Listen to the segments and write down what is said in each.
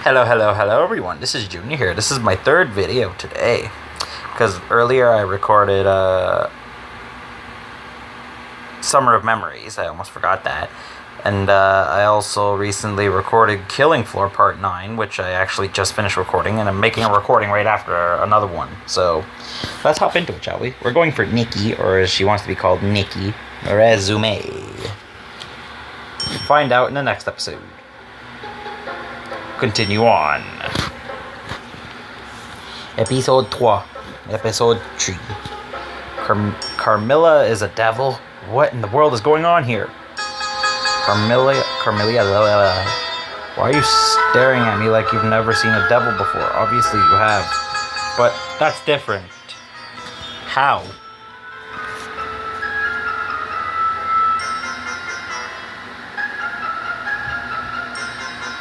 Hello everyone, this is Junior here. This is my third video today. Because earlier I recorded Summer of Memories, I almost forgot that. And I also recently recorded Killing Floor Part 9, which I actually just finished recording. And I'm making a recording right after another one. So, let's hop into it, shall we? We're going for Nikki, or as she wants to be called, Nikki. Resume. Find out in the next episode. Continue on. Episode 3. Episode 3. Carmilla is a devil? What in the world is going on here? Carmilla, why are you staring at me like you've never seen a devil before? Obviously you have. But that's different. How?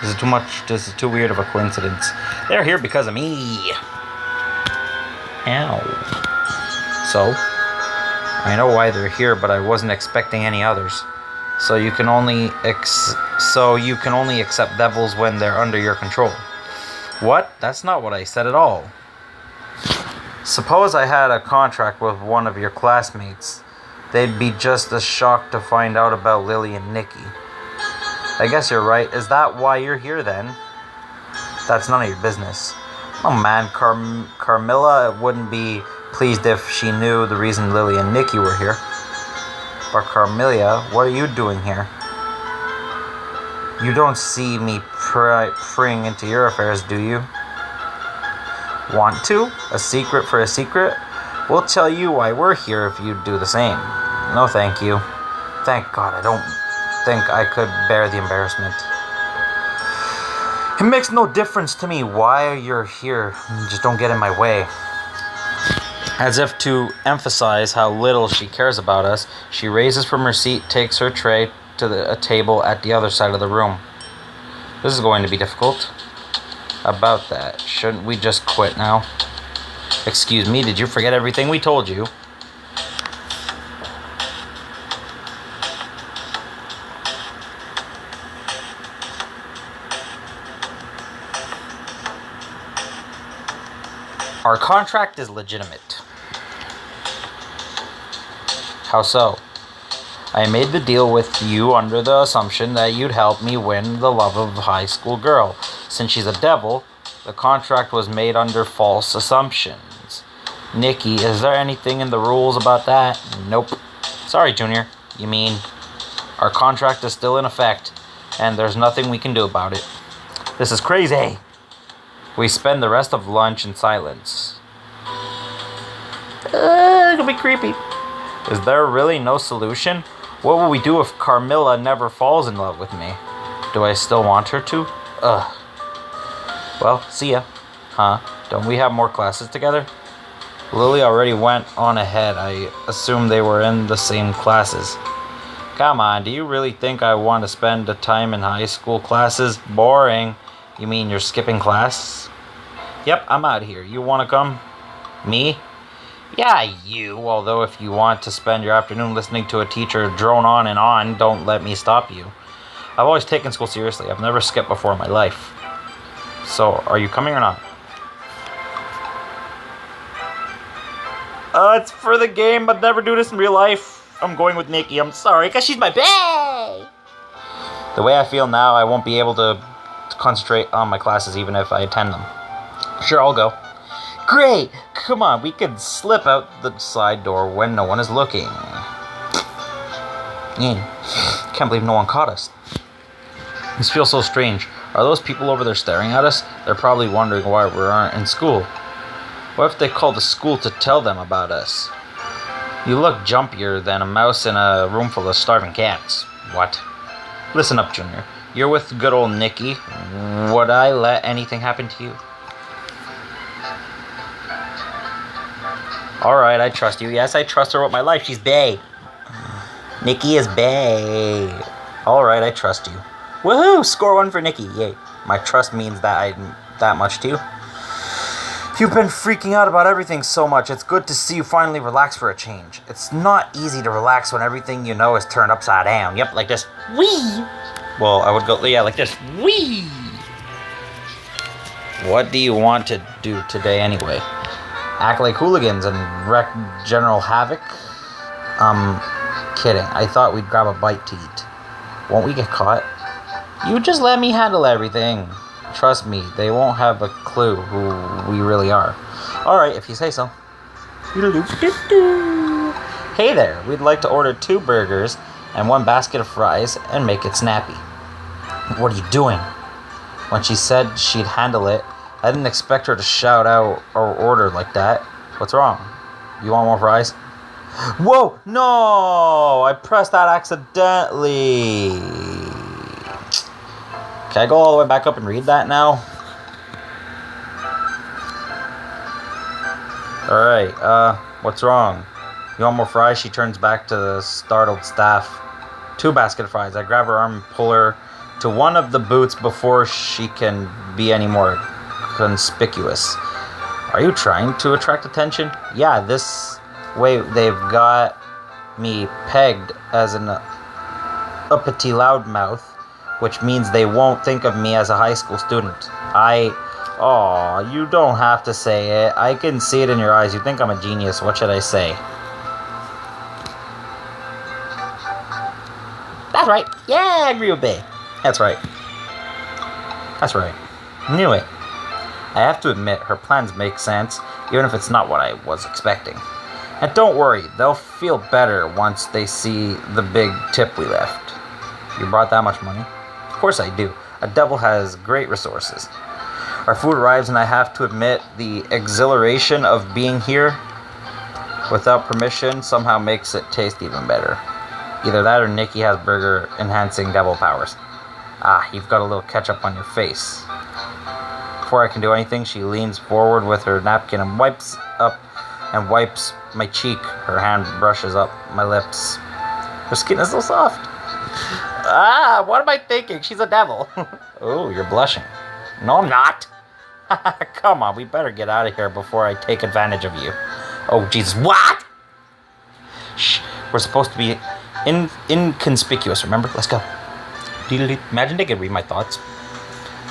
This is too much. This is too weird of a coincidence. They're here because of me. Ow. So, I know why they're here, but I wasn't expecting any others. So you can only accept devils when they're under your control. What? That's not what I said at all. Suppose I had a contract with one of your classmates. They'd be just as shocked to find out about Lily and Nikki. I guess you're right. Is that why you're here then? That's none of your business. Oh man, Carmilla wouldn't be pleased if she knew the reason Lily and Nikki were here. But Carmilla, what are you doing here? You don't see me prying into your affairs, do you? Want to? A secret for a secret? We'll tell you why we're here if you do the same. No thank you. Thank God I don't think I could bear the embarrassment. It makes no difference to me why you're here. Just don't get in my way. As if to emphasize how little she cares about us, she raises from her seat, takes her tray to a table at the other side of the room. This is going to be difficult. About that, shouldn't we just quit now? Excuse me, did you forget everything we told you? Our contract is legitimate. How so? I made the deal with you under the assumption that you'd help me win the love of a high school girl. Since she's a devil, the contract was made under false assumptions. Nikki, is there anything in the rules about that? Nope. Sorry, Junior. You mean, our contract is still in effect, and there's nothing we can do about it. This is crazy. We spend the rest of lunch in silence. It'll be creepy. Is there really no solution? What will we do if Carmilla never falls in love with me? Do I still want her to? Ugh. Well, see ya. Huh? Don't we have more classes together? Lily already went on ahead. I assume they were in the same classes. Come on, do you really think I want to spend the time in high school classes? Boring. You mean you're skipping class? Yep, I'm out here. You want to come? Me? Yeah, you. Although if you want to spend your afternoon listening to a teacher drone on and on, don't let me stop you. I've always taken school seriously. I've never skipped before in my life. So, are you coming or not? It's for the game, but never do this in real life. I'm going with Nikki. I'm sorry, because she's my bae. The way I feel now, I won't be able to concentrate on my classes even if I attend them. Sure, I'll go. Great! Come on, we can slip out the side door when no one is looking. Can't believe no one caught us. This feels so strange. Are those people over there staring at us? They're probably wondering why we aren't in school. What if they call the school to tell them about us? You look jumpier than a mouse in a room full of starving cats. What? Listen up, Junior. You're with good old Nikki. Would I let anything happen to you? Alright, I trust you. Yes, I trust her with my life. She's bae. Nikki is bae. Alright, I trust you. Woohoo! Score 1 for Nikki. Yay. My trust means that much to you. You've been freaking out about everything so much. It's good to see you finally relax for a change. It's not easy to relax when everything you know is turned upside down. Yep, like this. Whee! Well, I would go, yeah, like this. Whee! What do you want to do today anyway? Act like hooligans and wreak general havoc? Kidding. I thought we'd grab a bite to eat. Won't we get caught? You just let me handle everything. Trust me, they won't have a clue who we really are. Alright, if you say so. Hey there, we'd like to order 2 burgers and 1 basket of fries and make it snappy. What are you doing? When she said she'd handle it, I didn't expect her to shout out or order like that. What's wrong? You want more fries? Whoa! No! I pressed that accidentally. Can I go all the way back up and read that now? Alright, what's wrong? You want more fries? She turns back to the startled staff. 2 basket of fries. I grab her arm and pull her to one of the booths before she can be any more conspicuous. Are you trying to attract attention? Yeah, this way they've got me pegged as an uppity loudmouth, which means they won't think of me as a high school student. Aw, you don't have to say it. I can see it in your eyes. You think I'm a genius. What should I say? That's right. Yeah, I agree with B. That's right. That's right. Knew it. I have to admit, her plans make sense, even if it's not what I was expecting. And don't worry, they'll feel better once they see the big tip we left. You brought that much money? Of course I do. A devil has great resources. Our food arrives and I have to admit, the exhilaration of being here without permission somehow makes it taste even better. Either that or Nikki has burger-enhancing devil powers. Ah, you've got a little ketchup on your face. Before I can do anything, she leans forward with her napkin and wipes my cheek. Her hand brushes up my lips. Her skin is so soft. Ah, what am I thinking? She's a devil. Oh, you're blushing. No, I'm not. Come on, we better get out of here before I take advantage of you. Oh, Jesus, what? Shh, we're supposed to be inconspicuous, remember? Let's go. Imagine they could read my thoughts.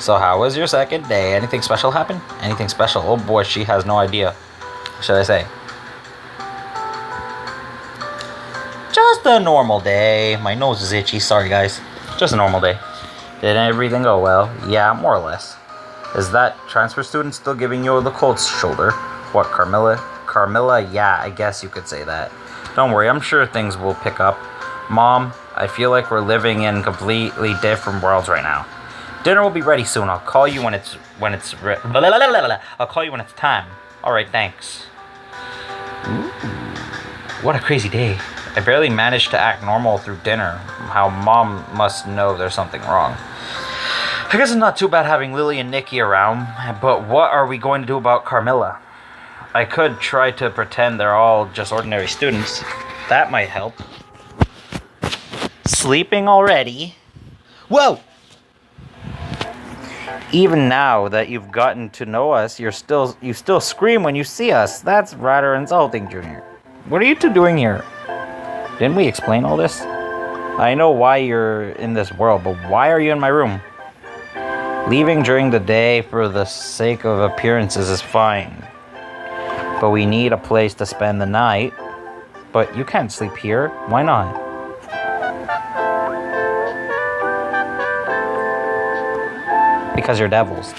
So how was your second day? Anything special happen? Anything special? Oh boy, she has no idea. What should I say? Just a normal day. My nose is itchy. Sorry, guys. Just a normal day. Did everything go well? Yeah, more or less. Is that transfer student still giving you the cold shoulder? What, Carmilla? Carmilla? Yeah, I guess you could say that. Don't worry, I'm sure things will pick up. Mom, I feel like we're living in completely different worlds right now. Dinner will be ready soon. I'll call you when it's I'll call you when it's time. All right, thanks. Ooh, what a crazy day. I barely managed to act normal through dinner. How Mom must know there's something wrong. I guess it's not too bad having Lily and Nikki around, but what are we going to do about Carmilla? I could try to pretend they're all just ordinary students. That might help. Sleeping already? Whoa! Even now that you've gotten to know us, you still scream when you see us. That's rather insulting, Junior. What are you two doing here? Didn't we explain all this? I know why you're in this world, but why are you in my room? Leaving during the day for the sake of appearances is fine. But we need a place to spend the night. But you can't sleep here. Why not? Because you're devils.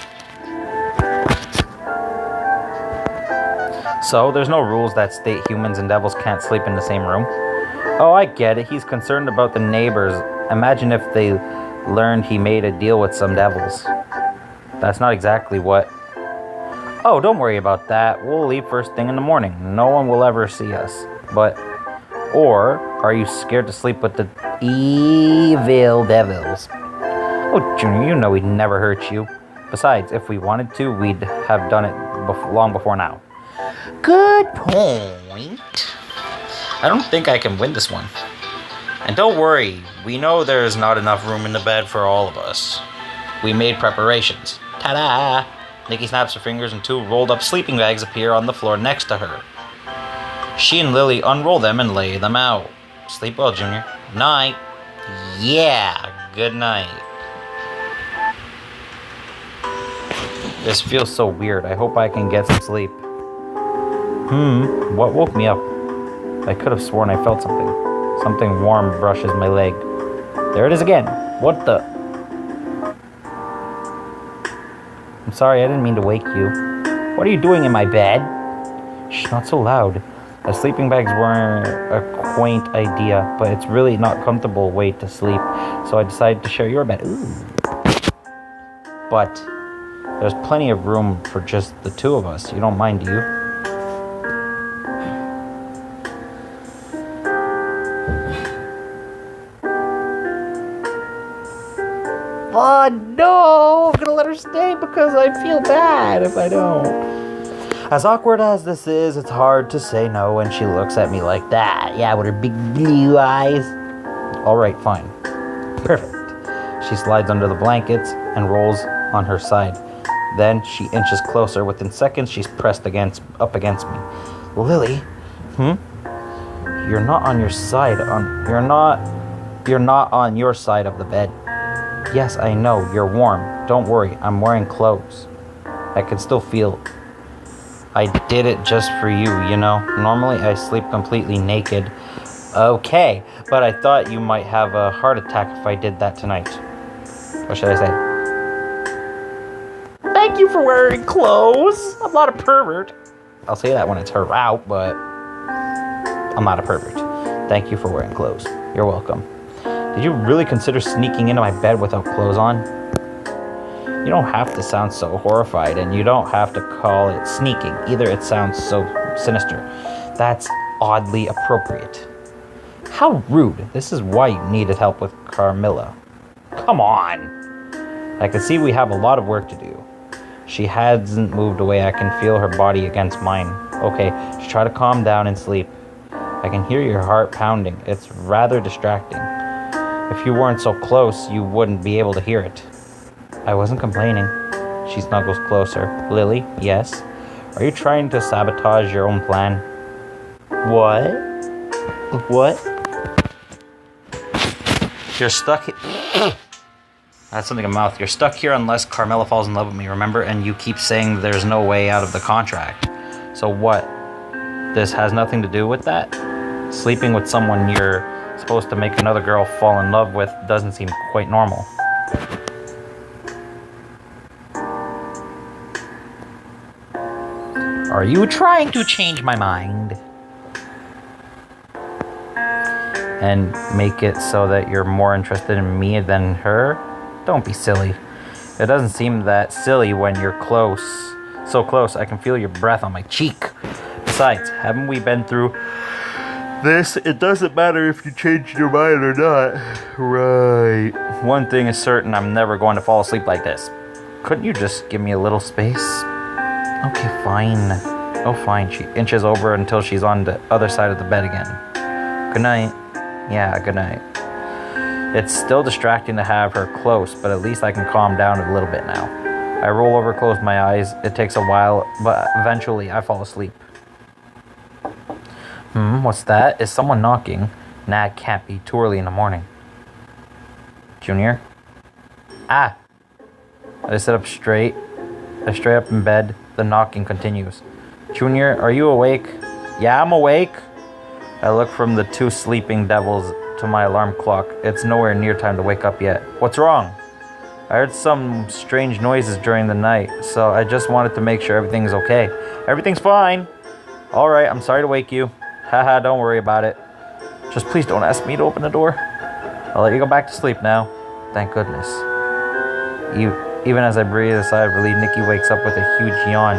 So, there's no rules that state humans and devils can't sleep in the same room. Oh, I get it. He's concerned about the neighbors. Imagine if they learned he made a deal with some devils. That's not exactly what... Oh, don't worry about that. We'll leave first thing in the morning. No one will ever see us. But... Or, are you scared to sleep with the evil devils? Oh, Junior, you know we'd never hurt you. Besides, if we wanted to, we'd have done it long before now. Good point. I don't think I can win this one. And don't worry, we know there's not enough room in the bed for all of us. We made preparations. Ta-da! Nikki snaps her fingers and 2 rolled up sleeping bags appear on the floor next to her. She and Lily unroll them and lay them out. Sleep well, Junior. Night. Yeah, good night. This feels so weird. I hope I can get some sleep. What woke me up? I could have sworn I felt something. Something warm brushes my leg. There it is again. What the? I'm sorry, I didn't mean to wake you. What are you doing in my bed? Shh, not so loud. The sleeping bags were a quaint idea, but it's really not a comfortable way to sleep, so I decided to share your bed. Ooh. But there's plenty of room for just the two of us. You don't mind, do you? Oh no! I'm gonna let her stay because I feel bad if I don't. As awkward as this is, it's hard to say no when she looks at me like that. Yeah, with her big blue eyes. Alright, fine. Perfect. She slides under the blankets and rolls on her side. Then she inches closer. Within seconds, she's pressed up against me. Lily? You're not on your side. You're not on your side of the bed. Yes, I know. You're warm. Don't worry. I'm wearing clothes. I can still feel. I did it just for you, you know. Normally, I sleep completely naked. Okay, but I thought you might have a heart attack if I did that tonight. What should I say? Thank you for wearing clothes. I'm not a pervert. I'll say that when it's her out, but I'm not a pervert. Thank you for wearing clothes. You're welcome. Did you really consider sneaking into my bed without clothes on? You don't have to sound so horrified, and you don't have to call it sneaking. Either it sounds so sinister. That's oddly appropriate. How rude. This is why you needed help with Carmilla. Come on. I can see we have a lot of work to do. She hasn't moved away. I can feel her body against mine. Okay, just try to calm down and sleep. I can hear your heart pounding. It's rather distracting. If you weren't so close, you wouldn't be able to hear it. I wasn't complaining. She snuggles closer. Lily, yes? Are you trying to sabotage your own plan? What? What? You're stuck That's something in mouth. You're stuck here unless Carmilla falls in love with me, remember? And you keep saying there's no way out of the contract. So what? This has nothing to do with that? Sleeping with someone you're supposed to make another girl fall in love with doesn't seem quite normal. Are you trying to change my mind? And make it so that you're more interested in me than her? Don't be silly. It doesn't seem that silly when you're close. So close, I can feel your breath on my cheek. Besides, haven't we been through this? It doesn't matter if you changed your mind or not. Right. One thing is certain, I'm never going to fall asleep like this. Couldn't you just give me a little space? Okay, fine. Oh, fine. She inches over until she's on the other side of the bed again. Good night. Yeah, good night. It's still distracting to have her close, but at least I can calm down a little bit now. I roll over, close my eyes. It takes a while, but eventually I fall asleep. What's that? Is someone knocking? Nah, it can't be. Too early in the morning. Junior? Ah! I sit up straight. I stay up in bed. The knocking continues. Junior, are you awake? Yeah, I'm awake. I look from the two sleeping devils to my alarm clock. It's nowhere near time to wake up yet. What's wrong? I heard some strange noises during the night, so I just wanted to make sure everything's okay. Everything's fine. Alright, I'm sorry to wake you. Haha, don't worry about it. Just please don't ask me to open the door. I'll let you go back to sleep now. Thank goodness. Even as I breathe a sigh of relief, Nikki wakes up with a huge yawn.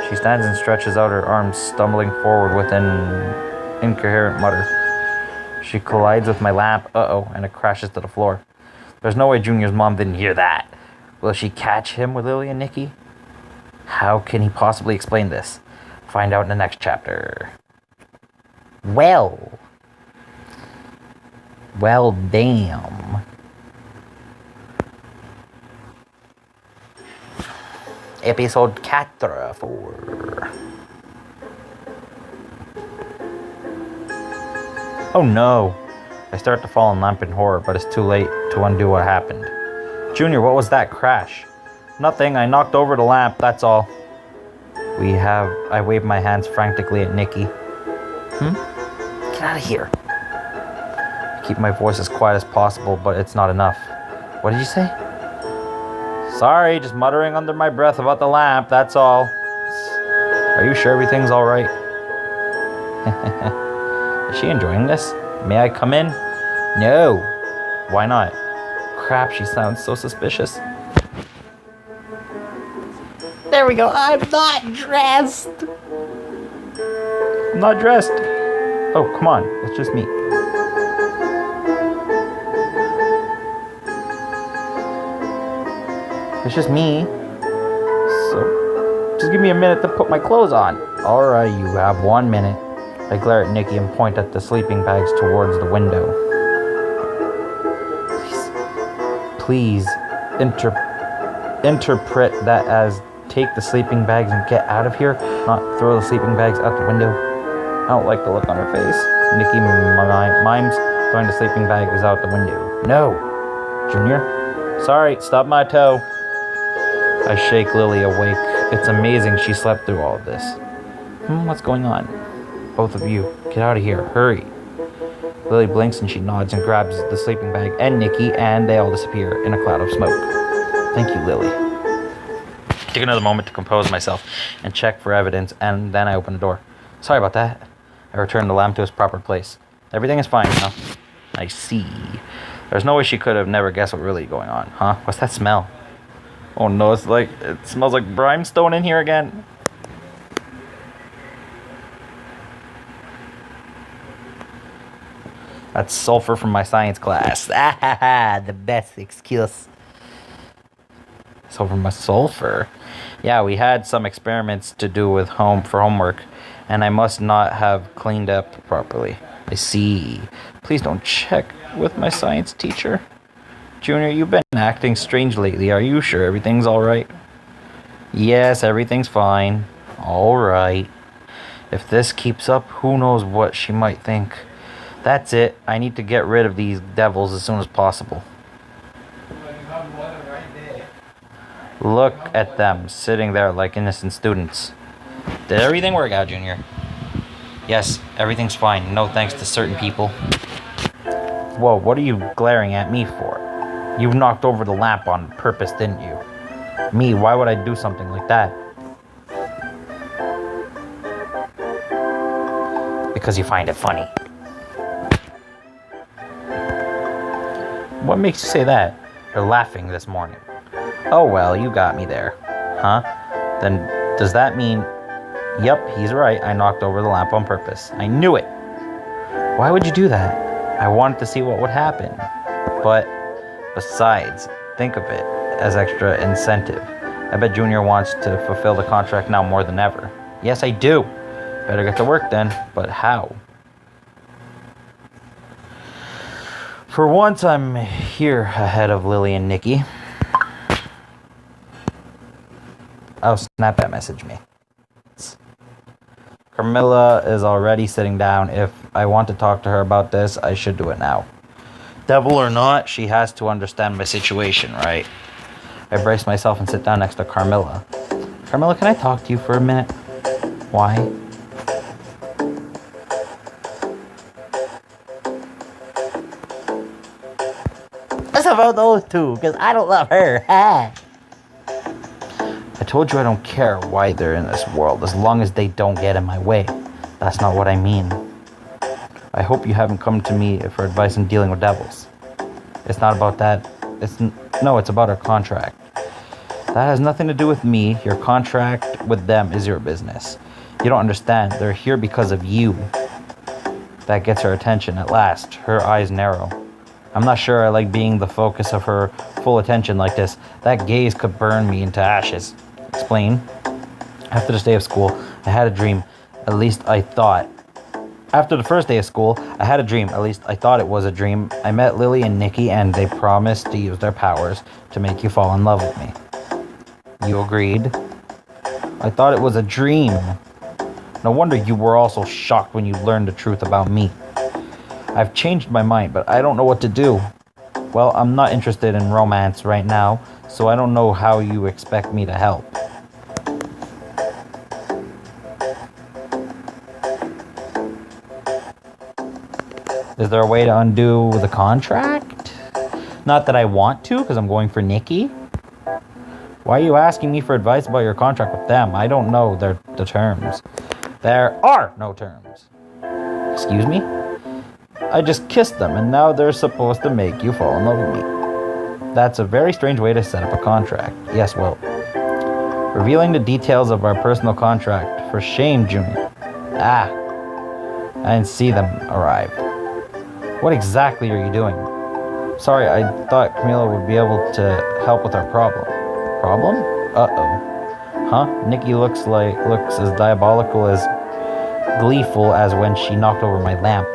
She stands and stretches out her arms, stumbling forward with an incoherent mutter. She collides with my lamp, and it crashes to the floor. There's no way Junior's mom didn't hear that. Will she catch him with Lily and Nikki? How can he possibly explain this? Find out in the next chapter. Well, damn. Episode 4. Oh no. I start to fall in lamp in horror, but it's too late to undo what happened. Junior, what was that crash? Nothing, I knocked over the lamp, that's all. I wave my hands frantically at Nikki. Get out of here. I keep my voice as quiet as possible, but it's not enough. What did you say? Sorry, just muttering under my breath about the lamp, that's all. Are you sure everything's alright? Is she enjoying this? May I come in? No. Why not? Crap, she sounds so suspicious. There we go. I'm not dressed. I'm not dressed. Oh, come on. It's just me. It's just me. So, just give me a minute to put my clothes on. Alright, you have 1 minute. I glare at Nikki and point at the sleeping bags towards the window. Please interpret that as take the sleeping bags and get out of here, not throw the sleeping bags out the window. I don't like the look on her face. Nikki mimes throwing the sleeping bags out the window. No, Junior. Sorry, stub my toe. I shake Lily awake. It's amazing she slept through all of this. What's going on? Both of you, get out of here, hurry. Lily blinks and she nods and grabs the sleeping bag and Nikki, and they all disappear in a cloud of smoke. Thank you, Lily. I take another moment to compose myself and check for evidence, and then I open the door. Sorry about that. I return the lamp to its proper place. Everything is fine now. I see. There's no way she could have never guessed what really going on, huh? What's that smell? Oh no, it smells like brimstone in here again. That's sulfur from my science class. The best excuse. So from a sulfur. Yeah, we had some experiments to do with homework, and I must not have cleaned up properly. I see. Please don't check with my science teacher. Junior, you've been acting strange lately. Are you sure everything's alright? Yes, everything's fine. Alright. If this keeps up, who knows what she might think. That's it. I need to get rid of these devils as soon as possible. Look at them, sitting there like innocent students. Did everything work out, Junior? Yes, everything's fine. No thanks to certain people. Whoa, what are you glaring at me for? You knocked over the lamp on purpose, didn't you? Me, why would I do something like that? Because you find it funny. What makes you say that? You're laughing this morning. Oh well, you got me there. Huh? Then does that mean... Yep, he's right. I knocked over the lamp on purpose. I knew it. Why would you do that? I wanted to see what would happen. But besides, think of it as extra incentive. I bet Junior wants to fulfill the contract now more than ever. Yes, I do. Better get to work then. But how? For once, I'm here ahead of Lily and Nikki. Oh, snap that message me. Carmilla is already sitting down. If I want to talk to her about this, I should do it now. Devil or not, she has to understand my situation, right? I brace myself and sit down next to Carmilla. Carmilla, can I talk to you for a minute? Why? It's about those two, because I don't love her. I told you I don't care why they're in this world, as long as they don't get in my way. That's not what I mean. I hope you haven't come to me for advice in dealing with devils. It's not about that. It's about our contract. That has nothing to do with me. Your contract with them is your business. You don't understand. They're here because of you. That gets her attention at last. Her eyes narrow. I'm not sure I like being the focus of her full attention like this. That gaze could burn me into ashes. Explain. After the day of school, I had a dream. At least I thought. After the first day of school, I had a dream. At least I thought it was a dream. I met Lily and Nikki, and they promised to use their powers to make you fall in love with me. You agreed? I thought it was a dream. No wonder you were also shocked when you learned the truth about me. I've changed my mind, but I don't know what to do. Well, I'm not interested in romance right now, so I don't know how you expect me to help. Is there a way to undo the contract? Not that I want to, because I'm going for Nikki. Why are you asking me for advice about your contract with them? I don't know the terms. There are no terms. Excuse me? I just kissed them, and now they're supposed to make you fall in love with me. That's a very strange way to set up a contract. Yes, well, revealing the details of our personal contract. For shame, Junior. Ah, I didn't see them arrive. What exactly are you doing? Sorry, I thought Camila would be able to help with our problem. Problem? Uh-oh. Huh? Nikki looks as diabolical as gleeful as when she knocked over my lamp.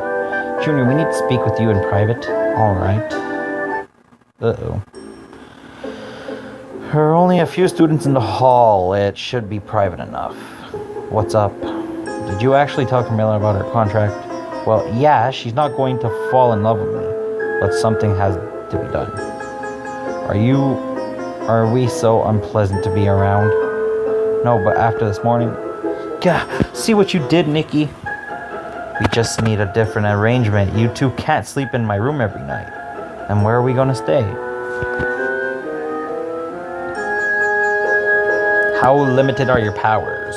Junior, we need to speak with you in private. Alright. Uh-oh. There are only a few students in the hall. It should be private enough. What's up? Did you actually tell Camila about her contract? Well, yeah, she's not going to fall in love with me, but something has to be done. Are we so unpleasant to be around? No, but after this morning... Gah, see what you did, Nikki? We just need a different arrangement. You two can't sleep in my room every night. And where are we gonna stay? How limited are your powers?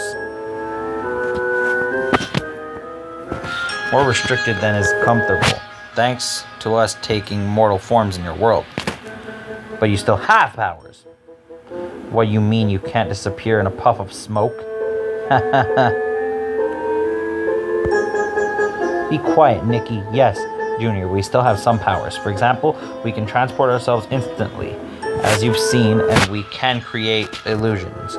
More restricted than is comfortable, thanks to us taking mortal forms in your world. But you still have powers. What you mean you can't disappear in a puff of smoke? Be quiet, Nikki. Yes, Junior, we still have some powers. For example, we can transport ourselves instantly, as you've seen, and we can create illusions.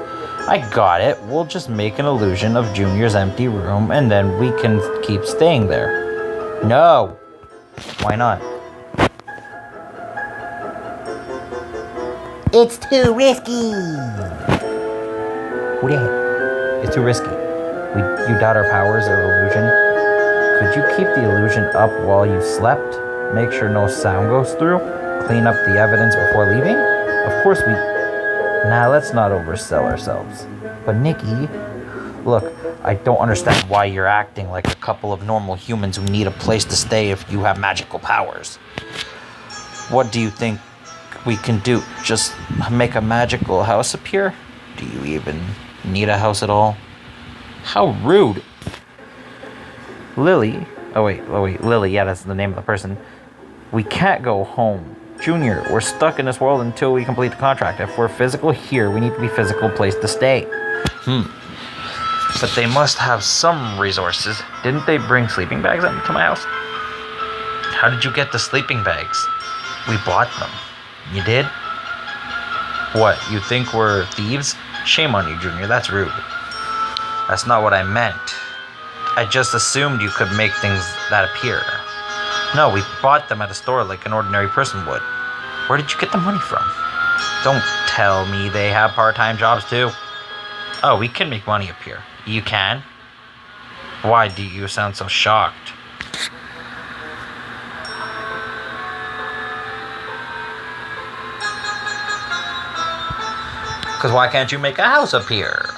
I got it. We'll just make an illusion of Junior's empty room, and then we can keep staying there. No! Why not? It's too risky! Who the heck? It's too risky. You doubt our powers of illusion? Could you keep the illusion up while you slept? Make sure no sound goes through? Clean up the evidence before leaving? Of course we... Nah, let's not oversell ourselves. But Nikki, look, I don't understand why you're acting like a couple of normal humans who need a place to stay if you have magical powers. What do you think we can do? Just make a magical house appear? Do you even need a house at all? How rude. Lily, Lily, yeah, that's the name of the person. We can't go home. Junior, we're stuck in this world until we complete the contract. If we're physical here, we need to be physical place to stay. But they must have some resources. Didn't they bring sleeping bags into my house? How did you get the sleeping bags? We bought them. You did? What, you think we're thieves? Shame on you, Junior, that's rude. That's not what I meant. I just assumed you could make things that appear. No, we bought them at a store like an ordinary person would. Where did you get the money from? Don't tell me they have part-time jobs too. Oh, we can make money appear. You can? Why do you sound so shocked? Because why can't you make a house appear?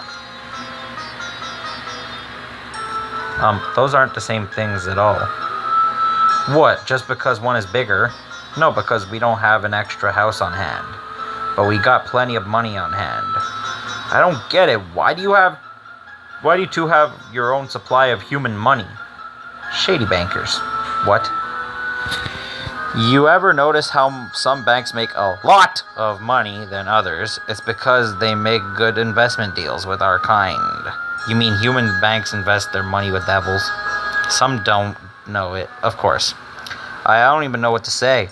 Those aren't the same things at all. What, just because one is bigger? No, because we don't have an extra house on hand. But we got plenty of money on hand. I don't get it. Why do you two have your own supply of human money? Shady bankers. What? You ever notice how some banks make a lot of money than others? It's because they make good investment deals with our kind. You mean human banks invest their money with devils? Some don't know it, of course. I don't even know what to say.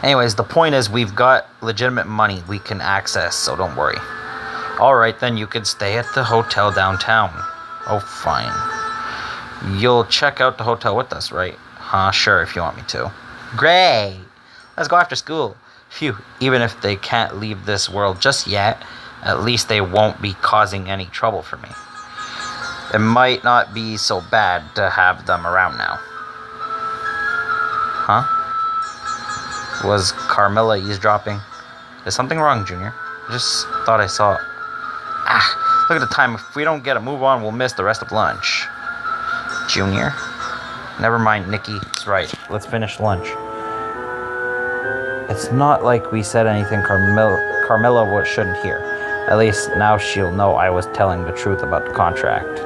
Anyways, the point is we've got legitimate money we can access, so don't worry. Alright, then you could stay at the hotel downtown. Oh, fine. You'll check out the hotel with us, right? Huh, sure, if you want me to. Great! Let's go after school. Phew, even if they can't leave this world just yet, at least they won't be causing any trouble for me. It might not be so bad to have them around now. Huh? Was Carmilla eavesdropping? Is something wrong, Junior? I just thought I saw... Ah, look at the time. If we don't get a move on, we'll miss the rest of lunch. Junior? Never mind, Nikki. It's right. Let's finish lunch. It's not like we said anything Carmilla shouldn't hear. At least now she'll know I was telling the truth about the contract.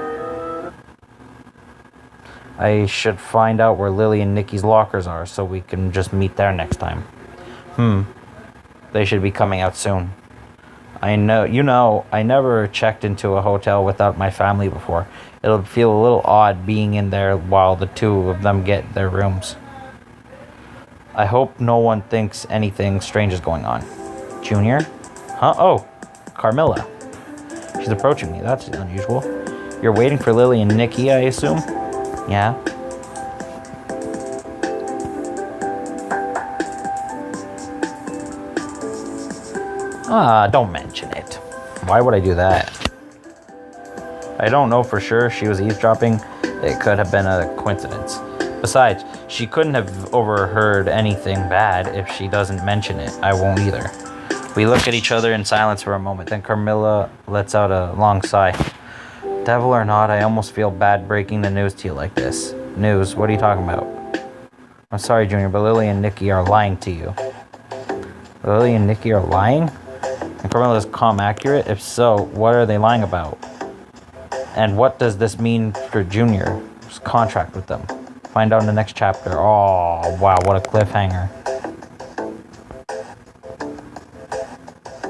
I should find out where Lily and Nikki's lockers are so we can just meet there next time. They should be coming out soon. I know, I never checked into a hotel without my family before. It'll feel a little odd being in there while the two of them get their rooms. I hope no one thinks anything strange is going on. Junior? Huh? Oh, Carmilla. She's approaching me. That's unusual. You're waiting for Lily and Nikki, I assume? Yeah. Don't mention it. Why would I do that? I don't know for sure she was eavesdropping. It could have been a coincidence. Besides, she couldn't have overheard anything bad if she doesn't mention it. I won't either. We look at each other in silence for a moment. Then Carmilla lets out a long sigh. Devil or not, I almost feel bad breaking the news to you like this. News? What are you talking about? I'm sorry, Junior, but Lily and Nikki are lying to you. Lily and Nikki are lying? And Carmilla's calm accurate? If so, what are they lying about? And what does this mean for Junior's contract with them? Find out in the next chapter. Oh, wow, what a cliffhanger.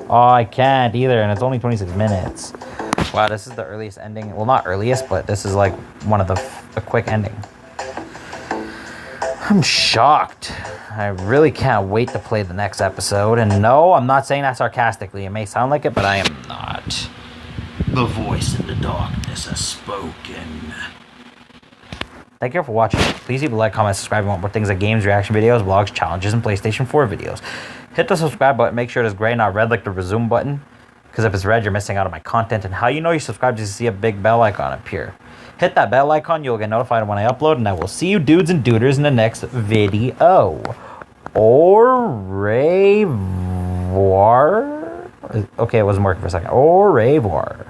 Oh, I can't either, and it's only 26 minutes. Wow, this is the earliest ending. Well, not earliest, but this is like one of the quick ending. I'm shocked. I really can't wait to play the next episode. And no, I'm not saying that sarcastically. It may sound like it, but I am not. The voice in the darkness has spoken. Thank you for watching. Please leave a like, comment, subscribe if you want more things like games, reaction videos, vlogs, challenges, and PlayStation 4 videos. Hit the subscribe button. Make sure it is gray, not red like the resume button. Because if it's red, you're missing out on my content. And how you know you subscribed is to see a big bell icon appear. Hit that bell icon. You'll get notified when I upload. And I will see you dudes and duders in the next video. Au revoir. Okay, it wasn't working for a second. Au revoir.